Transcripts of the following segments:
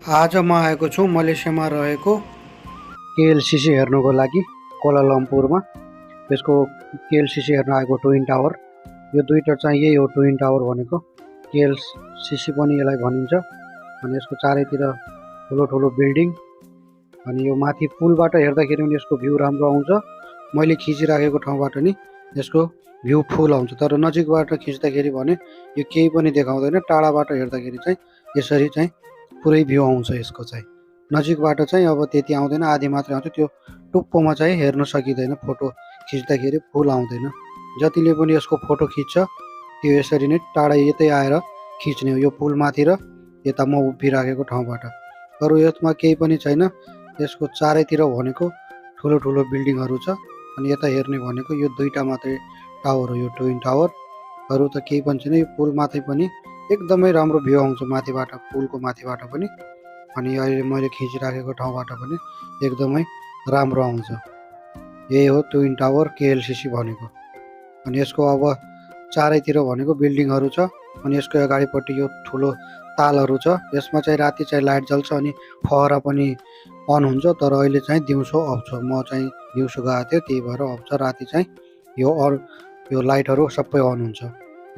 आज म आएको छु मलेसियामा रहेको केएलसिसी हेर्नुको लागि कोलालम्पुरमा। यसको केएलसिसी हेर्न आएको ट्विन टावर। यो दुईटा चाहिँ यही हो ट्विन टावर भनेको। केएलसिसी पनि यसलाई भनिन्छ। अनि यसको चारैतिर ठुलो ठुलो बिल्डिङ। अनि यो माथि पुलबाट हेर्दाखेरि पनि यसको भ्यू राम्रो आउँछ। मैले खिचिराखेको ठाउँबाट नि यसको भ्यू फुल आउँछ। तर नजिकबाट खिच्दाखेरि भने यो केही पनि देखाउँदैन। टाढाबाट हेर्दाखेरि चाहिँ यसरी चाहिँ पुरै भ्यू आउँछ यसको चाहिँ। नजिकबाट चाहिँ अब त्यति आउँदैन, आधी मात्रै आउँछ। त्यो टुप्पोमा चाहिँ हेर्न सकिँदैन, फोटो खिच्दाखेरि फुल आउँदैन। जतिले पनि यसको फोटो खिच्छ त्यो यसरी नै टाढा यतै आएर खिच्ने हो, यो पुलमाथि र यता म उभिराखेको ठाउँबाट। अरू यसमा केही पनि छैन। यसको चारैतिर भनेको ठुलो ठुलो बिल्डिङहरू छ। अनि यता हेर्ने भनेको यो दुईटा मात्रै टावर हो, यो ट्विन टावर। अरू त केही पनि छैन। यो पुलमाथि पनि एकदमै राम्रो भ्यू आउँछ, माथिबाट, पुलको माथिबाट पनि। अनि अहिले मैले खिचिराखेको ठाउँबाट पनि एकदमै राम्रो आउँछ। यही हो ट्विन टावर केएलसिसी भनेको। अनि यसको अब चारैतिर भनेको बिल्डिङहरू छ। अनि यसको अगाडिपट्टि यो ठुलो तालहरू छ। यसमा चाहिँ राति चाहिँ लाइट जल्छ अनि फहरा पनि अन हुन्छ। तर अहिले चाहिँ दिउँसो आउँछ। म चाहिँ दिउँसो गएको थिएँ, त्यही भएर आउँछ। राति चाहिँ यो लाइटहरू सबै अन हुन्छ।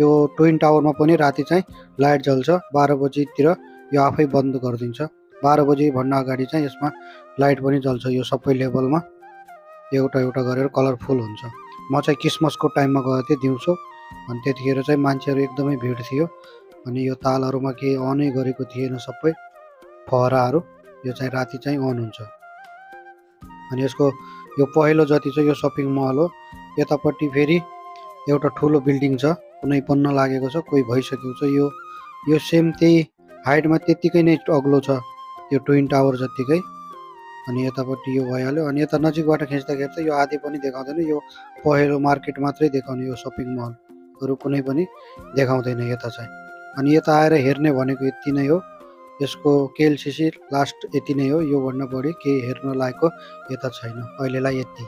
यो ट्विन टावरमा पनि राति चाहिँ लाइट जल्छ। 12 बजीतिर यो आफै बन्द गरिदिन्छ। 12 बजी भन्न अगाडि चाहिँ यसमा लाइट पनि जल्छ। यो सबै लेभलमा एउटा एउटा गरेर कलरफुल हुन्छ। म चाहिँ क्रिसमसको टाइममा गएको थिएँ दिउँसो। अनि त्यतिखेर चाहिँ मान्छेहरू एकदमै भिड थियो। अनि यो तालहरूमा केही अनै गरेको थिएन, सबै फहराहरू। यो चाहिँ राति चाहिँ अन हुन्छ। अनि यसको यो पहिलो जति चाहिँ यो सपिङ मल हो। यतापट्टि फेरि एउटा ठुलो बिल्डिङ छ, कुनै बन्न लागेको छ, कोही भइसकेको छ। यो सेम त्यही हाइटमा त्यत्तिकै नै अग्लो छ, यो ट्विन टावर जत्तिकै। अनि यतापट्टि यो भइहाल्यो। अनि यता नजिकबाट खिच्दाखेरि चाहिँ यो आधी पनि देखाउँदैन। यो पहेँलो मार्केट मात्रै देखाउने, यो सपिङ मल। अरू कुनै पनि देखाउँदैन यता चाहिँ। अनि यता आएर हेर्ने भनेको यति नै हो। यसको केएलसिसी लास्ट यति नै हो। योभन्दा बढी केही हेर्न लायकको यता छैन। अहिलेलाई यति।